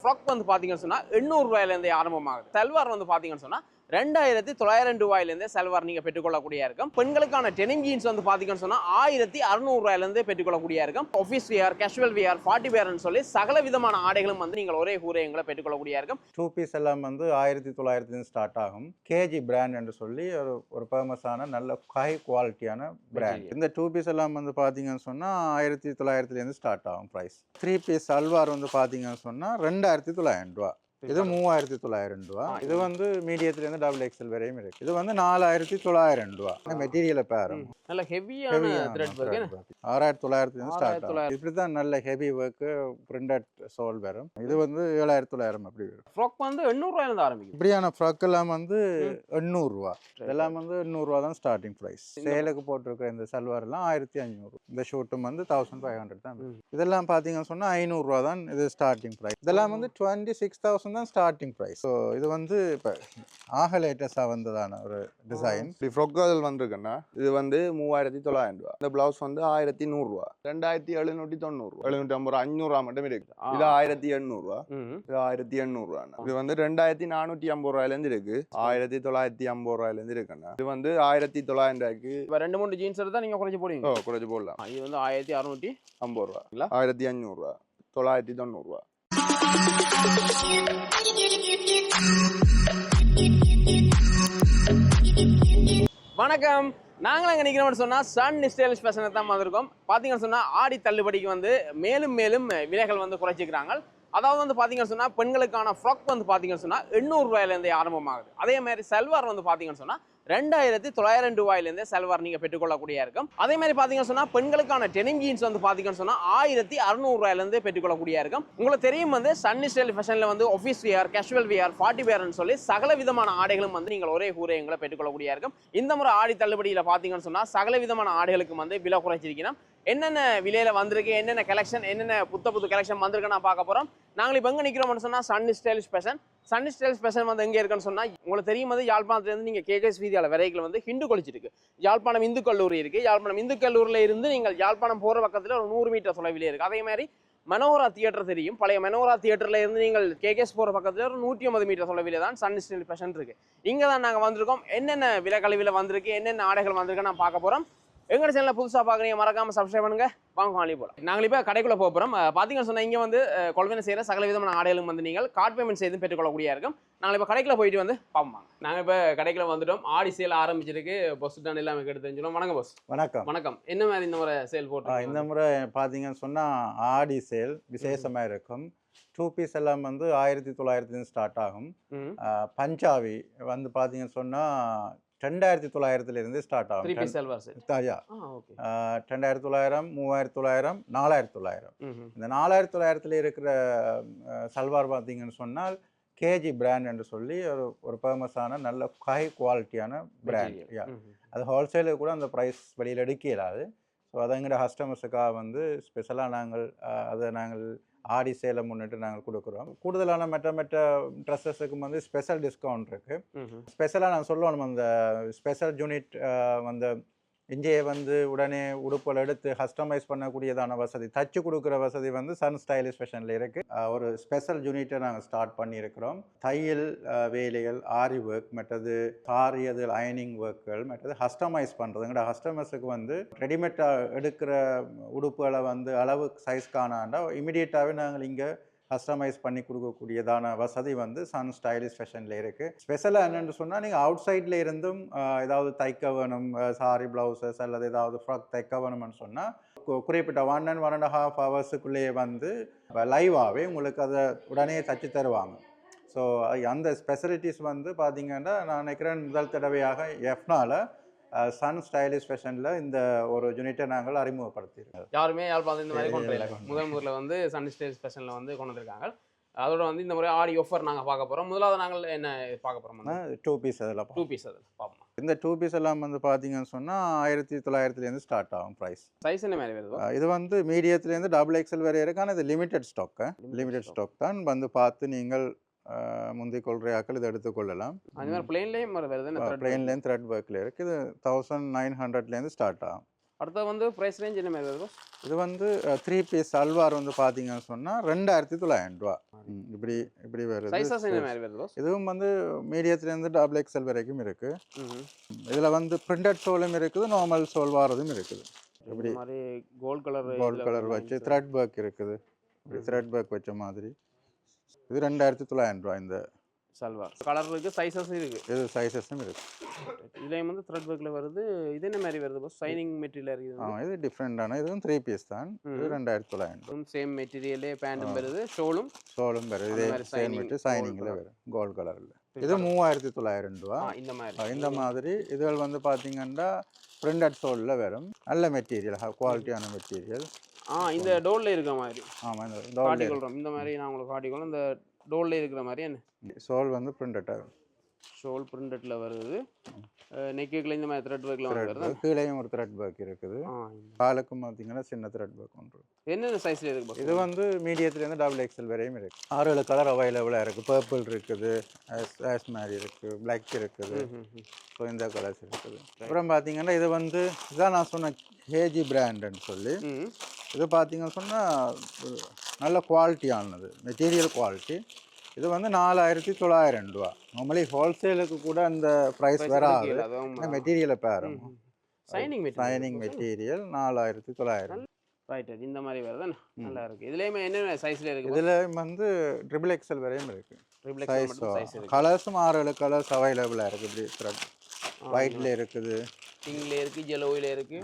Frock வந்து பார்த்தீங்கன்னு சொன்னால் 800 ரூபாயிலேருந்து ஆரம்பமாகுது. சல்வார் வந்து பார்த்தீங்கன்னு சொன்னால் 2900 ரூபாயிலேருந்தே சல்வார் நீங்கள் பெற்றுக்கொள்ளக்கூடிய இருக்கும். பெண்களுக்கான டெனிம் ஜீன்ஸ் வந்து பார்த்தீங்கன்னு சொன்னால் 1600 ரூபாயிலேருந்தே பெற்றுக்கொள்ளக்கூடிய இருக்கும். Office wear, casual wear, party வியர்னு சொல்லி சகல விதமான ஆடைகளும் வந்து நீங்கள் ஒரே கூரையங்களை பெற்றுக்கொள்ளக்கூடிய இருக்கும். டூ பீஸ் எல்லாம் வந்து 1900 ஸ்டார்ட் ஆகும். கேஜி பிராண்ட் என்று சொல்லி ஒரு ஃபேமஸான நல்ல ஹை குவாலிட்டியான பிராண்ட். இந்த டூ பீஸ் எல்லாம் வந்து பார்த்தீங்கன்னு சொன்னால் 1900 ஸ்டார்ட் ஆகும் ப்ரைஸ். 3 பீஸ் சல்வார் வந்து பார்த்தீங்கன்னு சொன்னால் 2900 ரூபா. இது 3900 ரூபா. இது வந்து மீடியத்துலேருந்து டபுள் எக்ஸல் வரையும் இருக்கு. இது வந்து 4900 ரூபா. மெட்டீரியலை பாருங்க, நல்ல ஹெவியான த்ரெட் வர்க். 6900 ஸ்டார்ட் ஆகும். இப்படி தான் நல்ல ஹெவி ஒர்க் பிரிண்டட் சோல் வரும். இது வந்து 7900 அப்படி வரும். ஃப்ராக் வந்து 800 ரூபாயிலிருந்து ஆரம்பிக்கும். இப்படியான ஃப்ராக் எல்லாம் வந்து 800 ரூபா. இதெல்லாம் வந்து 800 ரூபா தான் ஸ்டார்டிங் ப்ரைஸ். சேலுக்கு போட்டிருக்கிற இந்த சல்வார் எல்லாம் 1500. இந்த ஷூட்டும் வந்து 1500 தான். இதெல்லாம் பார்த்தீங்கன்னு சொன்னால் 500 ரூபா தான் இது ஸ்டார்டிங் ப்ரைஸ். இதெல்லாம் வந்து 26,000 தான் ஸ்டார்டிங் ப்ரைஸ். ஸோ இது வந்து இப்போ ஆக லேட்டஸ்டாக வந்ததான ஒரு டிசைன். இப்படி ஃப்ராக்குகள் வந்திருக்குன்னா இது வந்து 3900 ரூபா. இந்த பிளவுஸ் வந்து 1100 ரூபா. 2790 ரூபா, 750 ரூபா, 500 ரூபா மட்டும் இருக்கு. இது 1800 ரூபா. இது 1800 ரூபா. இது வந்து 2450 ரூபாயிலேருந்து இருக்கு. 1950 ரூபாயிலேருந்து இருக்குண்ணா. இது வந்து 1900 ரூபாய்க்கு 2-3 ஜீன்ஸ் எடுத்தா நீங்க குறைச்சு போடுவீங்க. குறைச்சு போடலாம். இது வந்து 1650 ரூபா, 1500 ரூபா, 990 ரூபா. வணக்கம். நாங்களும் அங்கே நிற்கிறோம்னு சொன்னால் சன் ஸ்டைலிஷ் ஃபேஷனை தான் வந்திருக்கோம். பார்த்தீங்கன்னு சொன்னால் ஆடி தள்ளுபடிக்கு வந்து மேலும் மேலும் விலைகள் வந்து குறைச்சிக்கிறாங்க. அதாவது வந்து பார்த்தீங்கன்னு சொன்னால் பெண்களுக்கான ஃப்ராக் வந்து பார்த்தீங்கன்னு சொன்னால் 800 ரூபாயிலேருந்தே ஆரம்பமாகுது. அதே மாதிரி சல்வார் வந்து பார்த்தீங்கன்னு சொன்னால் 2900 ரூபாயிலேருந்தே சல்வார் நீங்கள் பெற்றுக்கொள்ளக்கூடிய இருக்கும். அதே மாதிரி பார்த்தீங்கன்னு சொன்னால் பெண்களுக்கான டெனிம் ஜீன்ஸ் வந்து பார்த்தீங்கன்னு சொன்னால் 1600 ரூபாயிலேருந்தே பெற்றுக்கொள்ளக்கூடிய இருக்கும். உங்களுக்கு தெரியும் வந்து சன் ஸ்டைல் ஃபேஷனில் வந்து office wear, casual wear, party வியர்னு சொல்லி சகல விதமான ஆடைகளும் வந்து நீங்கள் ஒரே கூரையங்களை பெற்றுக்கொள்ளக்கூடிய இருக்கும். இந்த முறை ஆடி தள்ளுபடியில் பார்த்தீங்கன்னு சொன்னால் சகல விதமான ஆடைகளுக்கு வந்து விலை குறைச்சிருக்கணும். என்னென்ன விலையில வந்திருக்கு, என்னென்ன கலெக்ஷன், என்னென்ன புது கலெக்ஷன் வந்திருக்கு நான் பார்க்க போறோம். நாங்கள் இப்போ எங்கே நிற்கிறோம்னு சொன்னால் sun stylish fashion. Sun stylish fashion வந்து எங்கே இருக்குன்னு சொன்னால் உங்களுக்கு தெரியும் வந்து யாழ்ப்பாணத்துலேருந்து நீங்கள் கேகேஎஸ் வீதியால் வரைக்கும் வந்து ஹிந்து காலேஜ் இருக்குது. யாழ்ப்பாணம் இந்து கல்லூரி இருக்குது. யாழ்ப்பாணம் இந்து கல்லூரியில் இருந்து நீங்கள் யாழ்ப்பாணம் போகிற பக்கத்தில் ஒரு 100 மீட்டர் தொலைவிலே இருக்குது. அதே மாதிரி மனோரா தியேட்டர் தெரியும். பழைய மனோரா தியேட்டரில் இருந்து நீங்கள் கேகேஎஸ் போகிற பக்கத்தில் ஒரு 150 மீட்டர் தொலைவிலே தான் சன் ஸ்டைலிஷ் ஃபேஷன் இருக்குது. இங்கே தான் நாங்கள் வந்திருக்கோம். என்னென்ன விலை கழிவில் வந்திருக்கு, என்னென்ன ஆடைகள் வந்திருக்கு நான் பார்க்க போகிறோம். எங்கள் சேனலில் புதுசாக பார்க்குறீங்க, மறக்காமல் சப்ஸ்கிரைப் பண்ணுங்க. வாங்க காணொளி போகலாம். நாங்கள் இப்போ கடைக்குள்ளே போக போகிறோம். பார்த்தீங்கன்னு சொன்னால் இங்கே வந்து கொள்வனை செய்கிற சகல விதமான ஆடைகளும் வந்து நீங்கள் கார்ட் பேமெண்ட் செய்து பெற்றுக்கொள்ளக்கூடிய இருக்கும். நாங்கள் இப்போ கடைக்குள்ளே போயிட்டு வந்து பார்ப்போம். நாங்கள் இப்போ கடைக்குள்ளே வந்துட்டோம். ஆடி சேல் ஆரம்பிச்சிருக்கு. பஸ் டான் எல்லாமே எடுத்து தெரிஞ்சிடும். வணக்கம் பஸ். வணக்கம். வணக்கம். என்ன மாதிரி இந்த முறை சேல் போட்டு? இந்த முறை பார்த்தீங்கன்னு சொன்னால் ஆடி சேல் விசேஷமாக இருக்கும். டூ பீஸ் எல்லாம் வந்து 1900 ஸ்டார்ட் ஆகும். பஞ்சாபி வந்து பார்த்தீங்கன்னு சொன்னால் 2900 ஸ்டார்ட் ஆகும். 2900, 3900, 4900. இந்த 4900 இருக்கிற சல்வார் பார்த்தீங்கன்னு சொன்னால் கேஜி பிராண்ட் என்று சொல்லி ஒரு ஃபேமஸான நல்ல ஹை குவாலிட்டியான பிராண்ட். அது ஹோல்சேலுக்கு கூட அந்த ப்ரைஸ் வெளியில் எடுக்க இயலாது. ஸோ அதை எங்களோட கஸ்டமர்ஸுக்காக வந்து ஸ்பெஷலாக நாங்கள் ஆடி சேலை முன்னிட்டு நாங்கள் கொடுக்குறோம். கூடுதலான மற்ற ட்ரெஸ்ஸஸுக்கும் வந்து ஸ்பெஷல் டிஸ்கவுண்ட் இருக்குது. ஸ்பெஷலாக நான் சொல்லணும், அந்த ஸ்பெஷல் யூனிட் வந்து இங்கேயே வந்து உடனே உடுப்புகள் எடுத்து கஸ்டமைஸ் பண்ணக்கூடியதான வசதி, தச்சு கொடுக்குற வசதி வந்து சன் ஸ்டைலிஷ் ஃபேஷனில் இருக்குது. ஒரு ஸ்பெஷல் யூனிட்டை நாங்கள் ஸ்டார்ட் பண்ணியிருக்கிறோம். தையல் வேலைகள், ஆரி ஒர்க், மற்றது சாரி அது அயனிங் ஒர்க்குகள், மற்றது கஸ்டமைஸ் பண்ணுறது. எங்களோட கஸ்டமர்ஸுக்கு வந்து ரெடிமேடாக எடுக்கிற உடுப்புகளை வந்து அளவு சைஸ் காணாண்டா இமீடியட்டாகவே நாங்கள் இங்கே கஸ்டமைஸ் பண்ணி கொடுக்கக்கூடியதான வசதி வந்து சன் ஸ்டைலிஷ் ஃபேஷனில் இருக்குது. ஸ்பெஷலாக என்னென்னு சொன்னால் நீங்கள் அவுட் சைடில் இருந்தும் ஏதாவது தைக்க வேணும், சாரி ப்ளவுசஸ் அல்லது ஏதாவது ஃப்ராக் தைக்க வேணும்னு சொன்னால் குறிப்பிட்ட 1.5 ஹவர்ஸுக்குள்ளேயே வந்து லைவாகவே உங்களுக்கு அதை உடனே தச்சு தருவாங்க. ஸோ அந்த ஸ்பெஷலிட்டிஸ் வந்து பார்த்தீங்கன்னா நான் நினைக்கிறேன் முதல் தடவையாக எஃப்னால சன் ஸ்டைலிஷ் ஃபேஷனில் இந்த ஒரு யூனிட்டை நாங்கள் அறிமுகப்படுத்தியிருக்கோம். யாருமே யாழ்ப்பாணம் இந்த மாதிரி கொண்டு வரல. முதல்ல வந்து சன் ஸ்டைலிஷ் ஃபேஷனில் வந்து கொண்டு வந்திருக்காங்க. அதோட வந்து இந்த முறை ஆடி ஆஃபர் நாங்கள் பார்க்க போகிறோம். முதலாவது நாங்கள் என்ன பார்க்க போகிறோம்? டூ பீஸ் அதில் பார்ப்போம். இந்த டூ பீஸ் எல்லாம் வந்து பார்த்தீங்கன்னு சொன்னால் 1900 ஸ்டார்ட் ஆகும் ப்ரைஸ். சைஸ் என்ன மாதிரி வருது? இது வந்து மீடியத்துலேருந்து டபுள் எக்ஸல் வரை இருக்கு. ஆனால் இது லிமிடெட் ஸ்டாக் தான். வந்து பார்த்து நீங்கள் முந்தி கொள்றையாக்கள் இதை எடுத்துக்கொள்ளலாம். அது மாதிரி பிளெயின்லேயும் வருது. பிளெயின்லேயும் த்ரெட் ஒர்க்கில் இருக்குது. இது 1900 ஸ்டார்ட் ஆகும். அடுத்து வந்து ப்ரைஸ் ரேஞ்ச் என்ன மாதிரி வருது? இது வந்து 3 பீஸ் சல்வார் வந்து பார்த்தீங்கன்னு சொன்னால் 2900 ரூபா. இப்படி இப்படி வருது. சைஸஸ் என்ன மாதிரி வருது? இதுவும் வந்து மீடியத்துலேருந்து டபுள் எக்ஸ்எல் வரைக்கும் இருக்குது. ம். இதில் வந்து பிரிண்டட் சோலும் இருக்குது, நார்மல் சோல் வாரதும் இருக்குது. இப்படி மாதிரி கோல்ட் கலர் வச்சு த்ரெட் ஒர்க் இருக்குது. இப்படி த்ரெட் ஒர்க் வச்ச மாதிரி. இது 2900 ரூபா இந்த சல்வார். கலர் இருக்குது, சைஸஸ் இருக்குது. இது சைஸஸும் இருக்குது. இதுலேயும் வந்து த்ரெட் ஒர்க்கில் வருது. இது என்ன மாதிரி வருது பாஸ்? ஷைனிங் மெட்டீரியல் இருக்குது. இது டிஃப்ரெண்டான, இதுவும் 3 பீஸ் தான். இது 2900. சேம் மெட்டீரியலே பேண்ட்டும் வருது, ஷோலும் வருது. இதே சேம் மெட்டீரியல் ஷைனிங்கில் வரும், கோல்ட் கலரில். இது 3900 ரூபா. இந்த மாதிரி இதுகள் வந்து பார்த்தீங்கன்னா பிரிண்டட் சோலில் வரும். நல்ல மெட்டீரியல், குவாலிட்டியான மெட்டீரியல். இந்த டோல்ல இருக்கிற மாதிரி. ஆமாம், இந்த காட்டிக்கொள்கிறோம். இந்த மாதிரி நான் உங்களுக்கு காட்டிக்கொள்ளும். இந்த டோல்ல இருக்கிற மாதிரி என்ன சோல் வந்து பிரிண்டட்டாக ஷோல் பிரிண்டட்ல வருது. நெக்குக்குள்ள இந்த மாதிரி த்ரெட் ஒர்க்ல வருது. கீழேயும் ஒரு த்ரெட் ஒர்க் இருக்குது. காலுக்கும் பார்த்தீங்கன்னா சின்ன த்ரெட் ஒர்க் ஒன்று. என்னென்ன சைஸ்ல இருக்கு? இது வந்து மீடியத்துலேருந்து டபுள் எக்ஸ்எல் வரையும் இருக்குது. 6 கலர் அவைலபிளாக இருக்குது. பர்பிள் இருக்குது, ஆஸ் மாதிரி இருக்குது, பிளாக் இருக்குது. ஸோ இந்த கலர்ஸ் இருக்குது. அப்புறம் பார்த்தீங்கன்னா இது வந்து இதான் நான் சொன்ன கேஜி பிராண்டுன்னு சொல்லி. இது பார்த்தீங்கன்னு சொன்னால் நல்ல குவாலிட்டியானது, மெட்டீரியல் குவாலிட்டி. இது வந்து 4900 ரூபா. நார்மலி ஹோல்சேலுக்கு கூட அந்த ப்ரைஸ் வராது. மெட்டீரியலை பாருங்க, ஷைனிங் மெட்டீரியல் 4900. ரைட். இந்த மாதிரி வருது, நல்லா இருக்கு. இதுலயுமே என்ன சைஸ்ல இருக்கு? இதுல வந்து ட்ரிபிள் எக்ஸ்எல் வரையும் இருக்கு. சைஸ் கலர்ஸும் 6 கலர்ஸ் அவைலபிளா இருக்கு. இப்படி த்ரெட் ஒயிட்ல இருக்குது, பிங்க்ல இருக்கு, yellowல இருக்கு.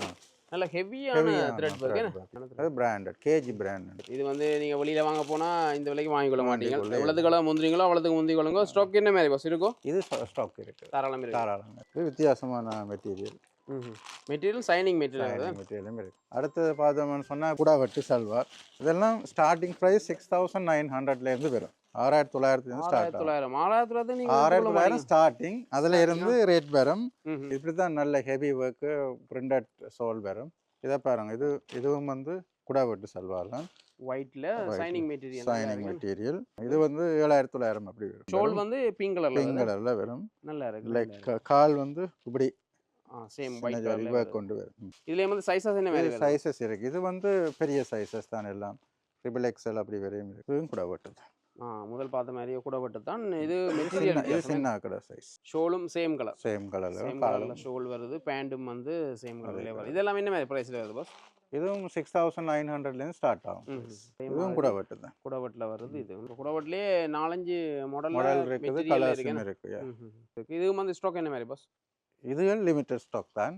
நல்ல ஹெவியான த்ரெட் வர்க். அது பிராண்டட், கேஜி பிராண்டட். இது வந்து நீங்க வெளியில வாங்க போனா இந்த விலைக்கு வாங்கி கொள்ள மாட்டீங்க. எவ்வளவுக்கு எவ்வளவு முந்திரீங்களோ அவ்வளவுக்கு முந்தி கொள்ளுங்க. ஸ்டாக் என்ன மாதிரி பஸ் இருக்கும்? இது ஸ்டாக் இருக்கு, தாராளம் இருக்கு. இது வித்தியாசமான மெட்டீரியல். மெட்டீரியல் ஷைனிங் மெட்டீரியலும் இருக்கு. அடுத்தது பார்த்தோம்னு சொன்னால் குடாவட்டு சல்வார். இதெல்லாம் ஸ்டார்டிங் ப்ரைஸ் 6900 வரும். 6900 ஸ்டார்ட். 6900 ஸ்டார்டிங். அதில் இருந்து ரேட் வரும். இப்படி தான் நல்ல ஹெவி ஒர்க்கு, பிரிண்டட் சோல் வரும். இதை பாருங்க, இதுவும் வந்து குடாவட்டு சல்வார் தான். ஒயிட்ல ஷைனிங் மெட்டீரியல். இது வந்து 7900 அப்படி வரும். ஷோல் வந்து பிங்க் கலர்ல வரும். நல்லா இருக்கு. லைக் கால் வந்து இப்படி சேம் ஒயிட் கலர்ல ஒர்க் கொண்டு வரும். இதுல வந்து சைஸஸ் என்ன மாதிரி சைஸஸ் இருக்கு. இது வந்து பெரிய சைஸஸ் தான், எல்லாம் ட்ரிபிள் எக்ஸ்எல் அப்படி வரையும் இருக்கு. இதுவும் குடாவட்டு தான். முதல் பார்த்த மாதிரியே குடாவட்டு தான். இது மெட்டீரியல் இது சின்ன கடை சைஸ். ஷோலும் சேம் கலர்ல ஷோல் வருது. பேண்டும் வந்து சேம் கலர்ல வருது. இதெல்லாம் என்ன மாதிரி பிரைஸ்ல வருது பாஸ்? இதுவும் 6900 ஸ்டார்ட் ஆகும். இதுவும் குடாவட்டு தான். குடாவட்டுல வருது. இது குடாவட்டுலயே 4-5 மாடல் இருக்குது, கலர்ஸும் இருக்கு. இது வந்து ஸ்டாக் என்ன மாதிரி பாஸ்? இதுகள் லிமிட்டட் ஸ்டாக் தான்,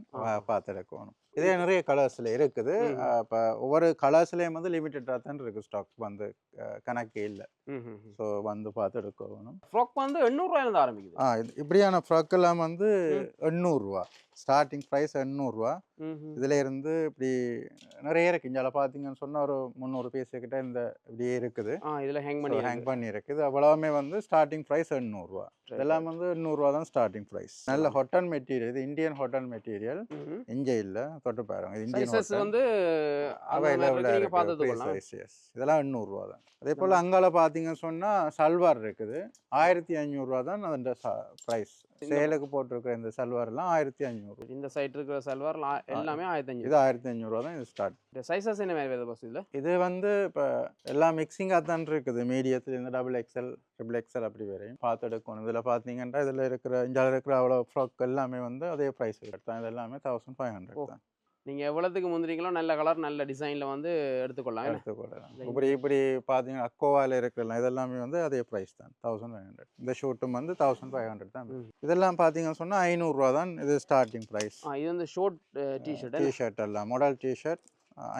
பார்த்துருக்கணும். இதே நிறைய கலர்ஸில் இருக்குது. இப்போ ஒவ்வொரு கலர்ஸ்லேயும் வந்து லிமிட்டடாக தான் இருக்குது ஸ்டாக், வந்து கணக்கே இல்லை. ஸோ வந்து பார்த்து எடுக்கணும். ஃப்ராக் வந்து 800 ரூபாயிலிருந்து ஆரம்பிக்குது. இப்படியான ஃப்ராக் எல்லாம் வந்து 800 ரூபா. ஸ்டார்டிங் ப்ரைஸ் 800 ரூபா. இதுல இருந்து இப்படி நிறைய இருக்கு. இங்கே பார்த்தீங்கன்னு சொன்னால் ஒரு 300 பீஸ் கிட்ட இந்த இப்படியே இருக்குது. இதில் ஹேங் பண்ணி இருக்குது. அவ்வளவுமே வந்து ஸ்டார்டிங் ப்ரைஸ் 800 ரூபா. இதெல்லாம் வந்து 800 ரூபா தான் ஸ்டார்டிங் ப்ரைஸ். நல்ல ஹாட்டன் மெட்டீரியல். இது இந்தியன் ஹாட்டன் மெட்டீரியல். இங்கே இல்லை, தொட்டு பாருங்க. இந்தியன் வந்து இதெல்லாம் 800 ரூபா தான். அதே போல் அங்கால பார்த்தீங்கன்னு சொன்னால் சல்வார் இருக்குது. 1500 ரூபா தான் அந்த ப்ரைஸ். சேலுக்கு போட்டிருக்கிற இந்த சல்வார் எல்லாம் 1500. இந்த சைட் இருக்கிற சல்வார் எல்லாமே 1500. இது 1500 ரூபா தான் இது ஸ்டார்ட். சைஸஸ் என்ன மாதிரி வருது பாஸ்? இதுல இது வந்து இப்போ எல்லாம் மிக்சிங்காக தான் இருக்குது. மீடியத்தில் இந்த டபுள் எக்ஸ்எல், ட்ரிபிள் எக்ஸ்எல் அப்படி வரையும் பார்த்து எடுக்கணும். இதில் பார்த்தீங்கன்னா இதில் இருக்கிற இந்தியாவில் இருக்கிற அவ்வளோ ஃப்ராக் எல்லாமே வந்து அதே ப்ரைஸ் தான். இது எல்லாமே 1500 தான். நீங்கள் எவ்வளோத்துக்கு முந்திரீங்களோ நல்ல கலர் நல்ல டிசைனில் வந்து எடுத்துக்கொள்ளலாம். இப்படி பார்த்தீங்கன்னா அக்கோவாவில் இருக்கலாம். இதெல்லாமே வந்து அதே ப்ரைஸ் தான், 1500. இந்த ஷூட்டும் வந்து 1500 தான். இதெல்லாம் பார்த்தீங்கன்னு சொன்னால் 500 ரூபா தான் இது ஸ்டார்டிங் ப்ரைஸ். இது வந்து ஷோர்ட் டிஷர்ட் எல்லாம் மாடல் டிஷர்ட்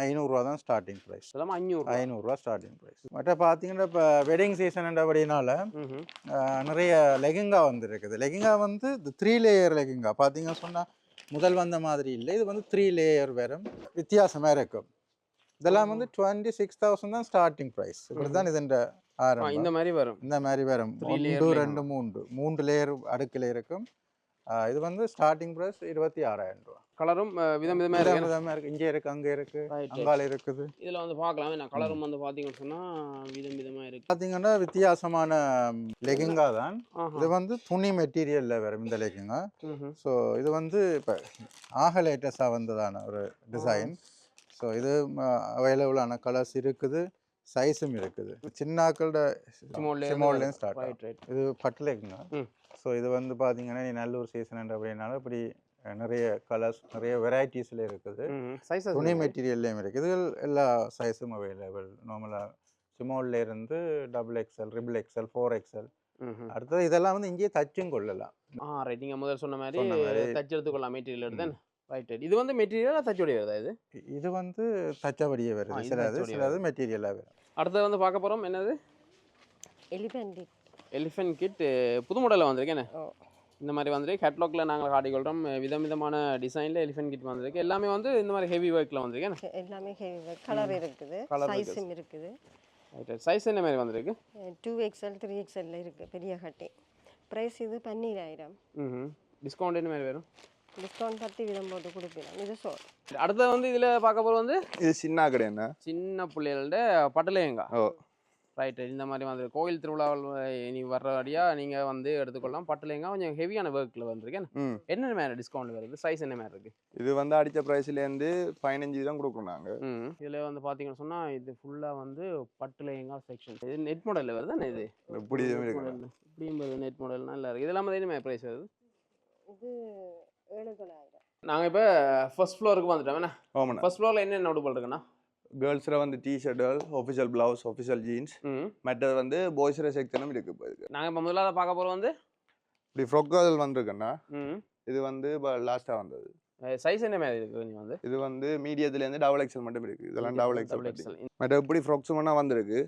500 ரூபா தான் ஸ்டார்டிங் ப்ரைஸ். 500 ரூபா ஸ்டார்டிங் ப்ரைஸ். மற்ற பார்த்தீங்கன்னா இப்போ வெட்டிங் சீசன் அப்படினால நிறைய லெகிங்கா வந்து இருக்குது. லெகிங்கா வந்து 3 லேயர் லெகிங்கா பார்த்தீங்கன்னு சொன்னால் முதல் வந்த மாதிரி இல்லை. இது வந்து 3 லேயர் வரும், வித்தியாசமாக இருக்கும். இதெல்லாம் வந்து 26,000 தான் ஸ்டார்டிங் ப்ரைஸ். இப்படி தான் இது ஆரம்பம். இந்த மாதிரி வரும். 1 2 3 லேயர் அடுக்கில் இருக்கும். இது வந்து ஸ்டார்டிங் ப்ரைஸ் 26,000 ரூபா. கலரும் விதம் விதமாக இருக்கு. விதமாக இருக்கு, இங்கே இருக்கு, அங்கே இருக்கு, Right, அங்கால இருக்குது. இதில் வந்து பார்க்கலாம் என்ன கலரும் வந்து பார்த்தீங்கன்னு சொன்னால் விதம் விதமாக இருக்கு. பார்த்தீங்கன்னா வித்தியாசமான லெகிங்கா தான். இது வந்து துணி மெட்டீரியலில் வரும் இந்த லெகிங்கா. ஸோ இது வந்து இப்போ ஆக லேட்டஸ்டாக வந்ததான ஒரு டிசைன். ஸோ இது அவைலபிளான கலர்ஸ் இருக்குது, சைஸும் இருக்குது. சின்னாக்களோட ஸ்மால்லேருந்து ஸ்டார்ட். இது பட்டு லெகிங்கா. ஸோ இது வந்து பார்த்தீங்கன்னா நீ நல்லூர் சீசன் அப்படின்னாலும் இப்படி நிறைய கலர்ஸ், நிறைய வெரைட்டிஸில் இருக்குது. துணி மெட்டீரியல்லையும் இருக்குது. இது எல்லா சைஸும் அவைலபிள். நார்மலாக ஸ்மால்ல இருந்து XXL, XXL, 4XL. அடுத்தது இதெல்லாம் வந்து இங்கேயே தச்சும் கொள்ளலாம். ரைட். நீங்கள் முதல் சொன்ன மாதிரி தச்சு எடுத்துக்கொள்ளலாம் மெட்டீரியல் எடுத்து. ரைட். இது வந்து மெட்டீரியலாக தச்சோடைய வருதா? இது வந்து தச்சபடியே வருது. சிலது மெட்டீரியலாக வரும். அடுத்தது வந்து பார்க்க போகிறோம் என்னது எலிஃபென்ட் கிட். புது மாடலில் வந்திருக்கேன். இந்த மாதிரி வந்துருக்கு. கேட்லாகில் நாங்கள் காட்டிக்கொள்கிறோம். விதவிதமான டிசைனில் எலிஃபென்ட் கிட் வந்திருக்கு. எல்லாமே வந்து இந்த மாதிரி ஹெவி ஒர்க்கில் வந்திருக்கேன். எல்லாமே ஹெவி ஒர்க். கலர் இருக்குது, சைஸும் இருக்குது. சைஸ் என்ன மாதிரி வந்திருக்கு? 2XL 3XL இருக்குது பெரிய கட்டி. ப்ரைஸ் இது 12000. டிஸ்கவுண்ட் என்ன மாதிரி வரும்? டிஸ்கவுண்ட் 10% போட்டு கொடுப்பீங்க. இது சோல். அடுத்தது வந்து இதில் பார்க்க போகிறது வந்து இது சின்ன கடை என்ன சின்ன பிள்ளைகளோட பட்டலையங்கா. ரைட்டு. இந்த மாதிரி வந்து கோயில் திருவிழாவில் இனி வர்றபடியாக நீங்கள் வந்து எடுத்துக்கொள்ளலாம். பட்டலைங்க கொஞ்சம் ஹெவியான ஒர்க்கில் வந்திருக்கேன். என்ன மாதிரி டிஸ்கவுண்ட் வருது? சைஸ் என்ன மாதிரி இருக்குது? இது வந்து அடித்த ப்ரைஸ்லேருந்து 15 தான் கொடுக்குறோம் நாங்கள். இதில் வந்து பார்த்தீங்கன்னு சொன்னால் இது ஃபுல்லாக வந்து பட்டலைங்க செக்ஷன். இது நெட் மாடலில் வருது தானே? இது இப்படி இப்படியும் நெட் மாடல் நல்லா இருக்குது. இதெல்லாம் என்ன மாதிரி ப்ரைஸ் வருது? இது 7900. நாங்கள் இப்போ ஃபர்ஸ்ட் ஃப்ளோருக்கு வந்துட்டோம். ஆமாண்ணா. ஃபர்ஸ்ட் ஃப்ளோரில் என்னென்ன உடுப்பு இருக்குண்ணா? கேர்ள்ஸில் வந்து டிஷர்ட்டுகள், ஒஃபிஷியல் ப்ளவுஸ், ஒஃபிஷியல் ஜீன்ஸ். மற்றது வந்து பாய்ஸில் செக்ஷனும் இருக்குது. இப்போ நாங்கள் இப்போ முதல்ல பார்க்க போகிறோம் வந்து இப்படி ஃப்ராக்குகள் வந்திருக்குண்ணா. இது வந்து இப்போ லாஸ்ட்டாக வந்தது. சைஸ் என்ன மாதிரி இருக்குது? கொஞ்சம் வந்து இது வந்து மீடியத்துலேருந்து XXL மட்டும் இருக்குது. இதெல்லாம் XXL. மற்ற இப்படி ஃப்ராக்ஸும் ஒன்றா வந்திருக்கு.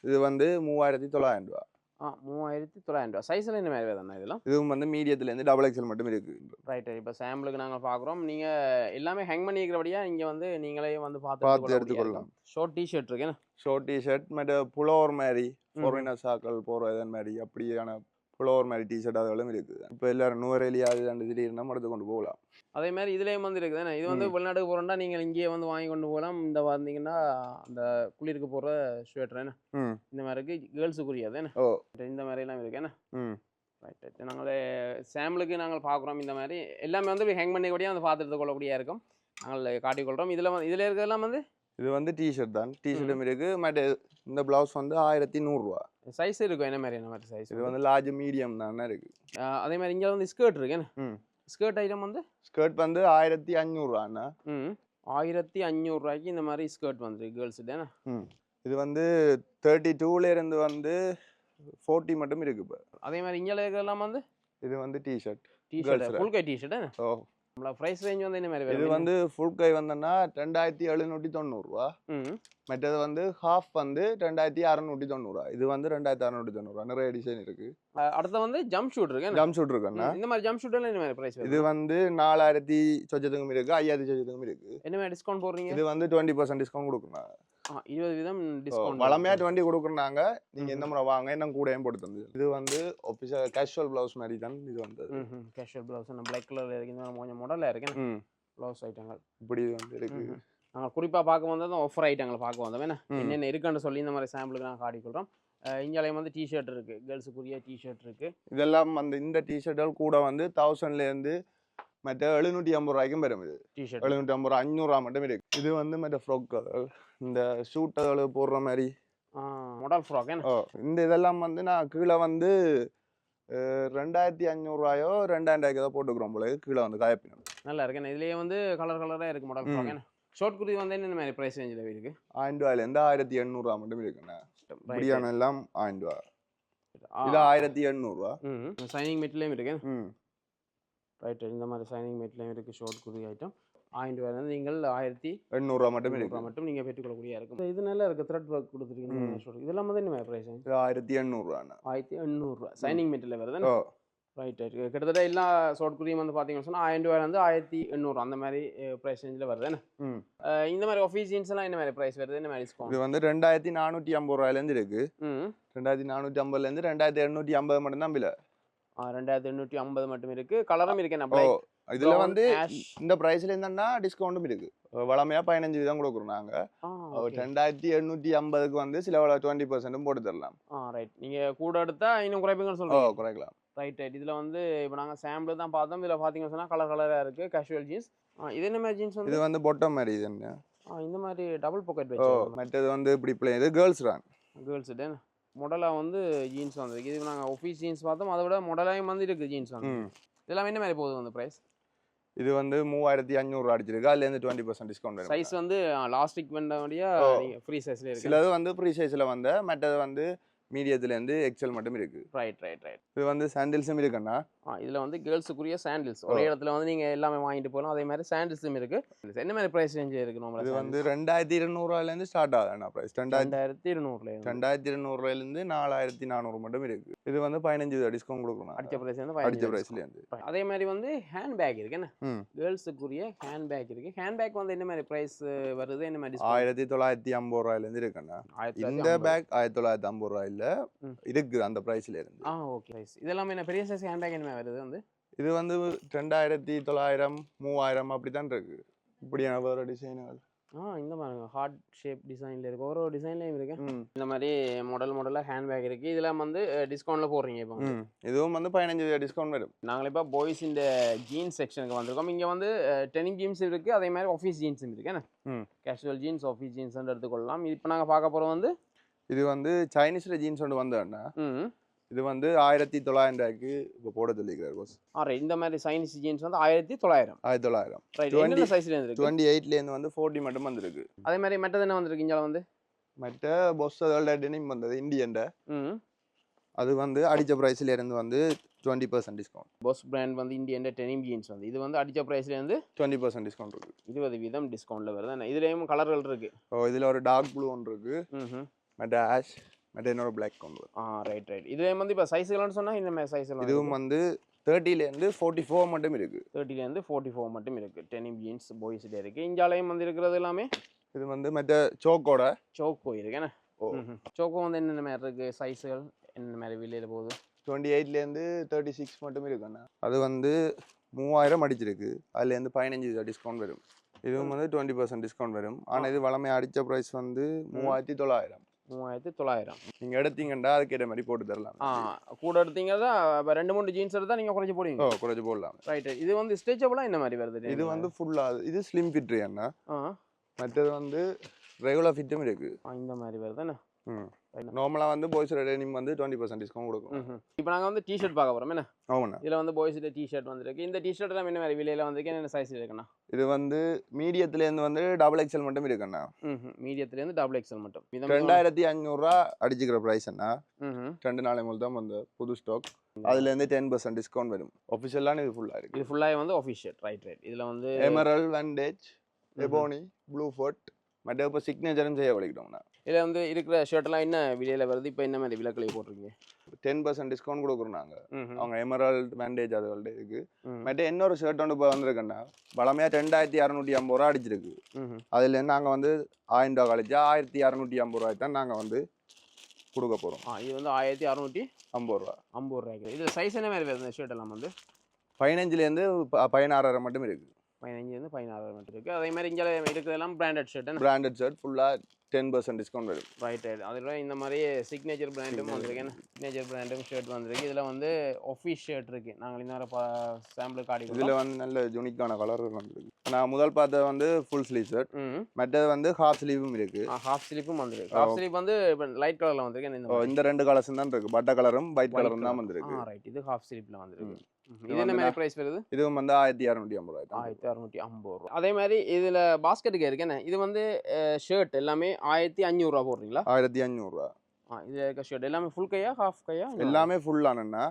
இது வந்து 3900 ரூபா. 3900 ரூபா. சைஸில் என்ன மாதிரி வேதா இதெல்லாம்? இதுவும் வந்து மீடியத்துலேருந்து XXL மட்டும் இருக்குது. ரைட். இப்போ சாம்பிளுக்கு நாங்கள் பார்க்குறோம். நீங்கள் எல்லாமே ஹேங் பண்ணி இருக்கிறபடியாக இங்கே வந்து நீங்களே வந்து பார்த்து எடுத்துக்கொள்ளலாம். ஷார்ட் டிஷர்ட் இருக்குண்ணா. ஷார்ட் டிஷர்ட் மற்ற புலோவர் மாதிரி ஃபாரினர்ஸ் ஆக்கள் போகிற இதன் மாதிரி அப்படியான புலோவர் மாதிரி டிஷர்ட் அதெல்லாம் இருக்குது. இப்போ எல்லாரும் நூறேலியா அது ரெண்டு திடீர்னா எடுத்து கொண்டு போகலாம். அதே மாதிரி இதுலேயும் வந்து இருக்குதுண்ணா. இது வந்து வெளிநாட்டுக்கு போகிறோம்னா நீங்கள் இங்கேயே வந்து வாங்கி கொண்டு போகலாம். இந்த வந்தீங்கன்னா அந்த குளிருக்கு போகிற ஸ்வெட்டர் என்ன இந்த மாதிரி இருக்குது. கேர்ள்ஸுக்குரியது என்ன இந்த மாதிரிலாம் இருக்குண்ணா. ரைட். நாங்கள் சாம்பிளுக்கு நாங்கள் பார்க்குறோம். இந்த மாதிரி எல்லாமே வந்து ஹேங் பண்ணிக்கூடியே வந்து பார்த்து எடுத்துக்கொள்ளக்கூடிய இருக்கும். நாங்கள் காட்டிக்கொள்கிறோம். இதில் இருக்கிறதெல்லாம் வந்து இது வந்து டிஷர்ட் தான். டிஷர்ட்டும் இருக்குது. மற்ற இந்த ப்ளவுஸ் வந்து 1100 ரூபா. சைஸ் இருக்கும். என்ன மாதிரி சைஸ்? இது வந்து லார்ஜ் மீடியம் தானே இருக்குது. அதே மாதிரி இங்கே வந்து ஸ்கர்ட் இருக்குண்ணா. ஸ்கர்ட் ஐட்டம் வந்து ஸ்கர்ட் வந்து 1500 ரூபாண்ணா. 1500 ரூபாய்க்கு இந்த மாதிரி ஸ்கர்ட் வந்து கேர்ள்ஸு தானே. இது வந்து 32லேருந்து வந்து 40 மட்டும் இருக்கு. இப்போ அதே மாதிரி இங்கே இருக்கிறதெல்லாம் வந்து இது வந்து டிஷர்ட் ஃபுல் கை டிஷர்ட். ப்ரைஸ் ரேஞ்ச் வந்து என்ன மாதிரி? இது வந்து ஃபுல் கை வந்தோன்னா 2790 ரூபா. மற்றது வந்து ஹாஃப் வந்து 2690 ரூபா. இது வந்து 2690 ரூபா. நிறைய டிசைன் இருக்கு. அடுத்து வந்து ஜம்ப் ஷூட் இருக்கு. ஜம்ப் ஷூட் இருக்குண்ணா. இந்த மாதிரி ஜம்ப் ஷூட் எல்லாம் என்ன மாதிரி பிரைஸ்? இது வந்து 4000 சொச்சத்துக்கும் இருக்கு, 5000 சொச்சத்துக்கும் இருக்கு. என்ன மாதிரி டிஸ்கவுண்ட் போடுறீங்க? இது வந்து 20% டிஸ்கவுண்ட் கொடுக்குறோம். 20% டிஸ்கவுண்ட். வளமையா 20 கொடுக்குறாங்க. நீங்க எந்த முறை வாங்க என்ன கூடயும் போட்டு தந்து. இது வந்து ஆபீஷியல் கேஷுவல் ப்ளவுஸ் மாதிரி தான் இது வந்து. கேஷுவல் ப்ளவுஸ் பிளாக் கலர்ல இருக்கு. இந்த கொஞ்சம் மாடலா இருக்கு. ப்ளவுஸ் ஐட்டங்கள் இப்படி வந்து இருக்கு. நாங்கள் குறிப்பாக பார்க்க வந்தது ஆஃபர் ஐட்டங்களை பார்க்க வந்தோம். என்னென்ன இருக்குன்னு சொல்லி இந்த மாதிரி சாம்பிளுக்கு நாங்கள் காட்டிக்கொள்கிறோம். இங்கேயும் வந்து டிஷர்ட் இருக்குது. கேர்ள்ஸுக்குரிய டிஷர்ட் இருக்குது. இதெல்லாம் வந்து இந்த டிஷர்ட்டுகள் கூட வந்து 1000லேருந்து மற்ற 750 ரூபாய்க்கும் பெறும். இது டிஷர்ட் 750 ரூபா, 500 ரூபா மட்டும் இருக்கு. இது வந்து மற்ற ஃப்ராக்குகள், இந்த ஷூட்டுகள் போடுற மாதிரி மாடல் ஃப்ராக். இந்த இதெல்லாம் வந்து நான் கீழே வந்து 2500 ரூபாயோ 2000 ரூபாய்க்கு தான் போட்டுக்கிறோம் போல. கீழே வந்து காயப்பினம் நல்லா இருக்கு. இதுலேயே வந்து கலர் கலராக இருக்குது மாடல் ஃப்ராக். ஷார்ட் குர்த்தி வந்து என்ன மாதிரி ப்ரைஸ் ரேஞ்சில் இருக்கு? 1000 ரூபாயிலேருந்து 1800 ரூபா மட்டும் இருக்குண்ணா. இப்படியான எல்லாம் 1000 ரூபா. இது 1800 ரூபா. சைனிங் மெட்லேயும் இருக்கு. ரைட். இந்த மாதிரி சைனிங் மெட்லேயும் இருக்குது. ஷார்ட் குர்த்தி ஐட்டம் 1000 ரூபாயிலேருந்து நீங்கள் 1800 ரூபா மட்டும் இருக்கு. மட்டும் நீங்கள் பெற்றுக்கொள்ளக்கூடிய இருக்கும். இது நல்லா இருக்குது. த்ரெட் ஒர்க் கொடுத்துருக்கீங்க. இதெல்லாம் வந்து என்ன ப்ரைஸ்? 1800 ரூபாண்ணா. 1800 ரூபா. சைனிங் மெட்டில் வருது. ரைட். கிட்டத்தட்ட எல்லா ஷார்ட் குர்த்தியும் வந்து பார்த்தீங்கன்னு சொன்னால் 1000 ரூபாயிலேருந்து 1800 அந்த மாதிரி ப்ரைஸ் ரேஞ்சில் வருது. இந்த மாதிரி ஆஃபீஸ் ஜீன்ஸ் எல்லாம் என்ன மாதிரி ப்ரைஸ் வருது? என்ன மாதிரி டிஸ்கவுண்ட்? இது வந்து 2450 ரூபாயிலேருந்து இருக்கு. 2450லேருந்து 2850 மட்டும் தான் பில்ல. 2850 மட்டும் இருக்கு. கலரும் இருக்கு. இதுல Brown, வந்து ash. இந்த பிரைஸ்ல இருந்தா டிஸ்கவுண்ட்டும் இருக்கு வளமையா 15% கொடுக்குறோம் நாங்க ஓகே 2750க்கு வந்து சில 20% போட்டு தரலாம் ரைட் நீங்க கூட எடுத்தா இன்னும் குறைப்பீங்கன்னு ஓ சொல்றீங்க குறைக்கலாம் ரைட் ரைட் இதுல வந்து இப்போ நாங்க சாம்பிள் தான் பார்த்தோம் இதுல பாத்தீங்கன்னு சொன்னா கலர் கலரா இருக்கு கேஷுவல் ஜீன்ஸ் இது என்ன மாதிரி ஜீன்ஸ் இது வந்து வந்து பொட்டம் மாதிரி இது என்ன இந்த மாதிரி டபுள் பாக்கெட் ஓ வச்சு மற்றது வந்து இப்படி பிளேன் இது கேர்ள்ஸ் தான் கேர்ள்ஸ் மாடலா வந்து ஜீன்ஸ் வந்திருக்கு இது நாங்க ஆஃபீஸ் ஜீன்ஸ் பார்த்தோம் அதை விட மாடலாயும் வந்து இருக்கு ஜீன்ஸ் வந்து இதெல்லாம் என்ன மாதிரி போகுது வந்து பிரைஸ் இது வந்து 3500 அடிச்சிருக்கு அதுல இருந்து 20% டிஸ்கவுண்ட் வரும் சைஸ் வந்து லாஸ்டிக் வந்தபடியா ஃப்ரீ சைஸ்ல இருக்கு சிலது வந்து ப்ரீ சைஸ்ல வந்த மற்றது வந்து மீடியத்துல இருந்து எக்ஸல் மட்டும் இருக்கு ரைட் ரைட் ரைட் இது வந்து சாண்டில்ஸும் இருக்குண்ணா இதுல வந்து கேர்ள்ஸுக்குரிய சாண்டில்ஸ் ஒரே இடத்துல வந்து நீங்க எல்லாமே வாங்கிட்டு போகலாம் அதே மாதிரி சாண்டில்ஸும் இருக்கு என்ன மாதிரி பிரைஸ் ரேஞ்ச் இருக்கு இது நம்மள வந்து 2200 இருந்து ஸ்டார்ட் ஆகுதுண்ணா பிரைஸ் 2200 2200 இருந்து 4400 மட்டும் இருக்கு இது வந்து 15 டிஸ்கவுண்ட் கொடுக்கணும் அடிச்ச பிரைஸ் வந்து அடிச்ச பிரைஸ்ல இருந்து அதே மாதிரி வந்து ஹேண்ட் பேக் இருக்கு என்ன கேர்ள்ஸுக்குரிய ஹேண்ட் பேக் இருக்கு ஹேண்ட் பேக் வந்து என்ன மாதிரி பிரைஸ் வருது என்ன மாதிரி 1950 ரூபாயில இருந்து இருக்குண்ணா இந்த பேக் 1950 ரூபாயில இருக்கு அந்த பிரைஸ்ல இருந்து ஓகே இதெல்லாம் என்ன பெரிய சைஸ் ஹேண்ட் பேக் என்ன வருது வந்து இது வந்து 2900 3000 அப்படிதான் இருக்கு இப்படியான வேற டிசைன்கள் இந்த மாதிரி ஹார்ட் ஷேப் டிசைன்ல இருக்கு ஒரு டிசைன்லயும் இருக்கு இந்த மாதிரி மாடலா ஹேண்ட் பேக் இருக்கு இதெல்லாம் வந்து டிஸ்கவுண்ட்ல போடுறீங்க இப்போ இதுவும் வந்து 15 டிஸ்கவுண்ட் வரும் நாங்கள் இப்போ பாய்ஸ் இந்த ஜீன்ஸ் செக்ஷனுக்கு வந்திருக்கோம் இங்க வந்து டெனிம் ஜீன்ஸ் இருக்கு அதே மாதிரி ஆஃபீஸ் ஜீன்ஸும் இருக்கு என்ன கேஷுவல் ஜீன்ஸ் ஆஃபீஸ் ஜீன்ஸ் எடுத்துக்கொள்ளலாம் இப்போ நாங்கள் பார்க்க போறோம் வந்து இது வந்து சைனீஸ்ல ஜீன்ஸ் ஒன்று வந்தோன்னா இது வந்து 1900 இப்போ போட சொல்லிக்கிறார் பாஸ் இந்த மாதிரி சைனீஸ் ஜீன்ஸ் வந்து 1900 ரைட் என்ன சைஸ்ல இருக்கு 28 ல இருந்து வந்து 40 மட்டும் வந்திருக்கு அதே மாதிரி மெட்டது என்ன வந்திருக்கு இங்க வந்து மற்ற பொஸ் அதோட டெனிம் வந்தது இந்தியன்ட அது வந்து அடிச்ச பிரைஸ்ல இருந்து வந்து 20% டிஸ்கவுண்ட் பொஸ் பிராண்ட் வந்து இந்தியன் டெனிம் ஜீன்ஸ் வந்து இது வந்து அடிச்ச பிரைஸ்ல இருந்து 20% டிஸ்கவுண்ட் இருக்கு 20% டிஸ்கவுண்ட்ல வருது இதுலயும் கலர்கள் இருக்கு இதுல ஒரு டார்க் ப்ளூ ஒன்று இருக்கு மற்ற ஆஷ் மற்ற இன்னொரு பிளாக் கொண்டு ரைட் இதுலயும் வந்து இப்போ சைஸ்கள்னு சொன்னா இந்த மாதிரி சைஸ் இதுவும் வந்து 30 ல இருந்து 44 மட்டும் இருக்கு 30 ல இருந்து 44 மட்டும் இருக்கு டெனிம் ஜீன்ஸ் பாய்ஸ் இருக்கு இஞ்சாலையும் வந்து இருக்கிறது எல்லாமே இது வந்து மற்ற சோக்கோ இருக்கு என்ன சோக்கோ வந்து என்னென்ன மாதிரி இருக்கு சைஸ்கள் என்னென்ன மாதிரி விலையில போகுது 28 ல இருந்து 36 மட்டும் இருக்குண்ணா அது வந்து 3000 அடிச்சிருக்கு அதுல இருந்து 15 டிஸ்கவுண்ட் வரும் இதுவும் வந்து 20% டிஸ்கவுண்ட் வரும் ஆனா இது வளமை அடிச்ச பிரைஸ் வந்து 3900 நீங்க எடுத்தீங்கன்னா அதுக்கேற்ற மாதிரி போட்டு தரலாம் கூட எடுத்தீங்கன்னா ரெண்டு மூணு ஜீன்ஸ் எடுத்தா நீங்க குறைச்சு போடுவீங்க குறைச்சு போடலாம் ரைட் இது வந்து ஸ்ட்ரெச்சபிளா என்ன மாதிரி வருது இது வந்து ஃபுல்லா இது ஸ்லிம் ஃபிட் அண்ணா மற்றது வந்து ரெகுலர் ஃபிட்டும் இருக்கு இந்த மாதிரி வருது என்ன நார்மலா வந்து பாய்ஸ் டெனிம் வந்து 20% டிஸ்கவுண்ட் கொடுக்கும் இப்போ நாங்க வந்து டி-ஷர்ட் பார்க்க போறோம் என்ன ஆமாண்ணா இதுல வந்து பாய்ஸ் டி-ஷர்ட் வந்திருக்கு இந்த டி-ஷர்ட் எல்லாம் என்ன மாதிரி விலையில வந்திருக்கு என்ன சைஸ் இருக்குண்ணா இது வந்து மீடியத்துல இருந்து வந்து XXL மட்டும் இருக்குண்ணா மீடியத்துல இருந்து XXL மட்டும் 2500 ரூபா அடிச்சுக்கிற பிரைஸ் அண்ணா 2 நாளை முதல் தான் வந்த புது ஸ்டாக் அதுல இருந்து 10% டிஸ்கவுண்ட் வரும் ஆஃபிஷியலான இது ஃபுல்லா இருக்கு இது ஃபுல்லாவே வந்து ஆஃபீஷியல் ரைட் இதுல வந்து emerald vintage ebony blue ford மற்ற இப்போ சிக்னேச்சரும் செய்ய வலிக்கிட்டோம்னா இதில் வந்து இருக்கிற ஷர்ட்லாம் என்ன விலையில வருது இப்போ என்ன மாதிரி விலக்களை போட்டிருக்கீங்க 10% டிஸ்கவுண்ட் கொடுக்குறோம் நாங்கள் அவங்க எமரால்ட் பேண்டேஜ் அதுகள்ட்ட இருக்கு மற்ற இன்னொரு ஷர்ட் ஒன்று இப்போ வந்திருக்கேன்னா பழமையாக 2650 ரூபா அடிச்சிருக்கு அதுலேருந்து நாங்கள் வந்து 1000 ரூபா கழிச்சா 1650 ரூபாய் தான் நாங்கள் வந்து கொடுக்க போகிறோம் இது வந்து 1650 ரூபா 50 ரூபாய்க்கு இதில் சைஸ் என்ன மாதிரி வருது இந்த ஷர்ட் எல்லாம் வந்து 15லேருந்து 16 மட்டும் இருக்கு 15 16 மட்டும் இருக்கு அதே மாதிரி இங்கே இருக்கிறதெல்லாம் பிராண்டட் ஷர்ட் ஃபுல்லாக 10% டிஸ்கவுண்ட் வரும் ரைட் அதில் இந்த மாதிரி சிக்னேச்சர் பிராண்டும் வந்திருக்கு சிக்னேச்சர் பிராண்டும் ஷர்ட் வந்திருக்கு இதில் வந்து ஆஃபீஸ் ஷர்ட் இருக்கு நாங்கள் இன்னொரு சாம்பிள் காடி இதில் வந்து நல்ல யூனிக்கான கலர் வந்துருக்கு நான் முதல் பார்த்தது வந்து ஃபுல் ஸ்லீவ் ஷர்ட் மற்றது வந்து ஹாஃப் ஸ்லீவும் இருக்கு ஹாஃப் ஸ்லீவும் வந்திருக்கு ஹாஃப் ஸ்லீவ் வந்து லைட் கலர்ல வந்திருக்கு இந்த ரெண்டு கலர்ஸ் தான் இருக்கு பட்டை கலரும் ஒயிட் கலரும் தான் வந்திருக்கு ரைட் இது ஹாஃப் ஸ்லீவ்ல வந்திருக்கு இது என்ன மாதிரி பிரைஸ் வருது இதுவும் வந்து 1650 ரூபாய் அதே மாதிரி இதுல பாஸ்கெட்டுக்கு இருக்கு என்ன இது வந்து ஷர்ட் எல்லாமே 1500 ரூபாய் போடுறீங்களா 1500 ரூபாய் இதுல இருக்க ஷர்ட் எல்லாமே ஃபுல் கையா ஹாஃப் கையா எல்லாமே ஃபுல் ஆனன்னா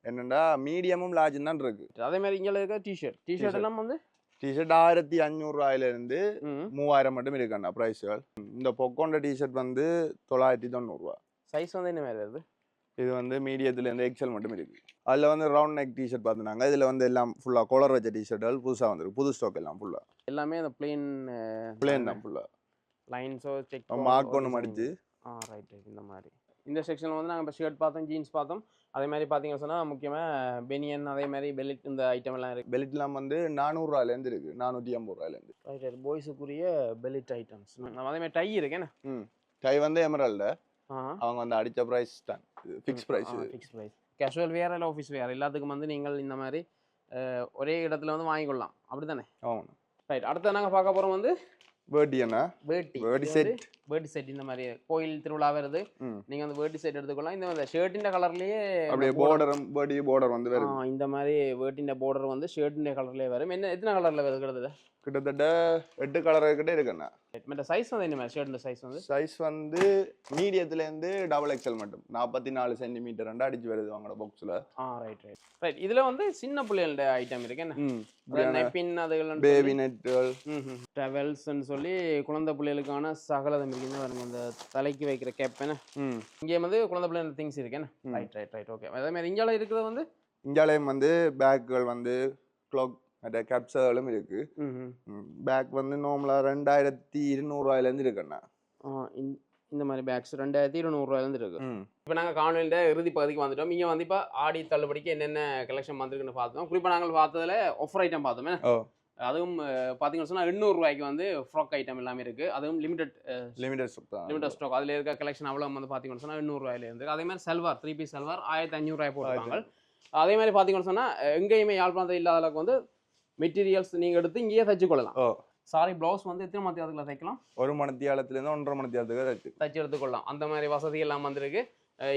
என்னண்டா மீடியமும் லார்ஜும் தான் இருக்கு அதே மாதிரி இங்க இருக்க டி-ஷர்ட் எல்லாம் வந்து டி-ஷர்ட் 1500 ரூபாயில இருந்து 3000 மட்டும் இருக்குண்ணா பிரைஸ்கள் இந்த பொக்கோண்ட டி-ஷர்ட் வந்து 990 ரூபாய் சைஸ் வந்து என்ன மாதிரி வருது இது வந்து மீடியத்துல இருந்து எக்ஸல் மட்டும் இருக்கு அதுல வந்து ரவுண்ட் நெக் டி-ஷர்ட் பார்த்துனாங்க இதுல வந்து எல்லாம் ஃபுல்லா காலர் வச்ச டி-ஷர்ட்கள் புதுசா வந்திருக்கு புது ஸ்டாக் எல்லாம் ஃபுல்லா எல்லாமே அந்த பிளேன் தான் ஃபுல்லா லைன்ஸோ செக் மார்க் ஒன்று மடிச்சு ரைட் இந்த மாதிரி இந்த செக்ஷனில் வந்து நாங்கள் இப்போ ஷர்ட் பார்த்தோம், ஜீன்ஸ் பார்த்தோம். அதே மாதிரி பார்த்தீங்கன்னு சொன்னால் முக்கியமாக பெனியன், அதே மாதிரி பெல்ட், இந்த ஐட்டம் எல்லாம் இருக்குது. பெல்ட்லாம் வந்து 400 ரூபாயிலேருந்து இருக்கு, 450 ரூபாயிலேருந்து. ரைட், பாய்ஸுக்குரிய பெல்ட் ஐட்டம்ஸ். அதே மாதிரி டை இருக்கு என்ன? டை வந்து எமரல்டு, அவங்க வந்து அடித்த ப்ரைஸ் தான், fix price. Fix price. Casual wear இல்லை ஆஃபீஸ் வேர் எல்லாத்துக்கும் வந்து நீங்கள் இந்த மாதிரி ஒரே இடத்துல வந்து வாங்கிக்கொள்ளலாம், அப்படி தானே? ஆமாம். ரைட், அடுத்து நாங்கள் பார்க்க போகிறோம் வந்து வேட்டி என்ன, வேட்டி செட். வேட்டி செட் இந்த மாதிரி கோயில் திருவிழா வருது, நீங்க வந்து வேட்டி செட் எடுத்துக்கலாம். இந்த ஷர்ட்டின் கலர்லயே அப்படியே border வந்து வருது. இந்த மாதிரி வேட்டின் border வந்து ஷர்ட்டின் கலர்லயே வரும். என்ன எத்தனை கலர்ல வருது? கிட்டத்தட்ட 8 கலர் கிட்ட இருக்குண்ணா. இந்த சைஸ் வந்து என்ன ஷர்ட்டின் சைஸ் வந்து மீடியத்துல இருந்து XXL மட்டும் 44 சென்டிமீட்டர் அடிச்சு வருது அவங்களோட பாக்ஸ்ல. ரைட். இதுல வந்து சின்ன பிள்ளைகளோட ஐட்டம் இருக்கு என்ன, நெப்பின், அதுகள், பேபி நெட்கள், டவல்ஸ்ன்னு சொல்லி குழந்தை பிள்ளைகளுக்கான சகலதம் இருக்குன்னு வருங்க. இந்த தலைக்கு வைக்கிற கேப் என்ன, இங்கே வந்து குழந்தை பிள்ளைங்க திங்ஸ் இருக்கு என்ன. ரைட். ஓகே. அதே மாதிரி இந்தியாவில் இருக்கிறது வந்து இந்தியாலயம் வந்து பேக்குகள் வந்து கிளாக் மற்ற கேப்சலும் இருக்கு. பேக் வந்து நார்மலா 2200 ரூபாயிலேருந்து இருக்குண்ணா. இந்த மாதிரி பேக்ஸ் 2200 ரூபாயிலேருந்து இருக்கு. இப்போ நாங்கள் காணொலியோட இறுதி பகுதிக்கு வந்துட்டோம். இங்கே வந்து இப்போ ஆடி தள்ளுபடிக்கு என்னென்ன கலெக்ஷன் வந்திருக்குன்னு பார்த்தோம். குறிப்பாக நாங்கள் பார்த்ததுல ஆஃபர் ஐட்டம் பார்த்தோமே, அதுவும் பார்த்தீங்கன்னு சொன்னால் 800 ரூபாய்க்கு வந்து ஃப்ராக் ஐட்டம் எல்லாமே இருக்குது. அதுவும் லிமிடெட் ஸ்டாக். அதில் இருக்க கலெக்ஷன் அவ்வளோ வந்து பார்த்தீங்கன்னு சொன்னால் 800 ரூபாயில இருந்து. அதே மாதிரி சல்வார் 3 பீஸ் சல்வார் 1500 ரூபாய் போட்டுருக்காங்க. அதே மாதிரி பார்த்தீங்கன்னு சொன்னால் எங்கேயுமே யாழ்ப்பாணத்தில் இல்லாத அளவுக்கு வந்து மெட்டீரியல்ஸ் நீங்கள் எடுத்து இங்கேயே தைச்சுக்கொள்ளலாம். சாரி, ப்ளவுஸ் வந்து எத்தனை மணித்தியாலத்தில் தைக்கலாம்? 1 மணித்தியாலத்துலேருந்து 1.5 மணித்தியாலத்துக்கு தைச்சு எடுத்துக்கொள்ளலாம். அந்த மாதிரி வசதி எல்லாம் வந்திருக்கு.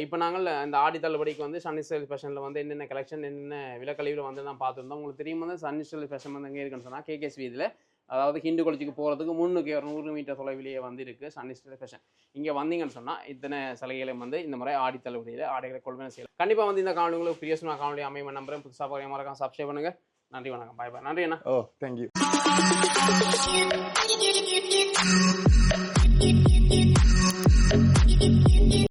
இப்போ நாங்கள் இந்த ஆடி தள்ளுபடிக்கு வந்து சன் ஸ்டைல் ஃபேஷனில் வந்து என்னென்ன கலெக்ஷன், என்னென்ன விலக்கழிவில் வந்து தான் பார்த்துருந்தோம். உங்களுக்கு தெரியும் வந்து சன் ஸ்டைல் ஃபேஷன் வந்து எங்கே இருக்குன்னு சொன்னால் KKS வீதியில், அதாவது ஹிந்து காலேஜுக்கு போகிறதுக்கு 100 மீட்டர் தொலைவிலேயே வந்து இருக்குது சன் ஸ்டைல் ஃபேஷன். இங்கே வந்தீங்கன்னு சொன்னால் இத்தனை சலுகைகளை வந்து இந்த முறை ஆடி தள்ளுபடியில் ஆடைகளை கொள்வனை செய்யலாம். கண்டிப்பாக வந்து இந்த காணொலி உங்களுக்கு பிரியமான காணொலி அமைய நம்புறேன். புதுசாக பார்க்க மறக்காம சப்ஸ்கிரைப் பண்ணுங்கள். நன்றி, வணக்கம், பாய் பாய். நன்றி அண்ணா. தேங்க்யூ.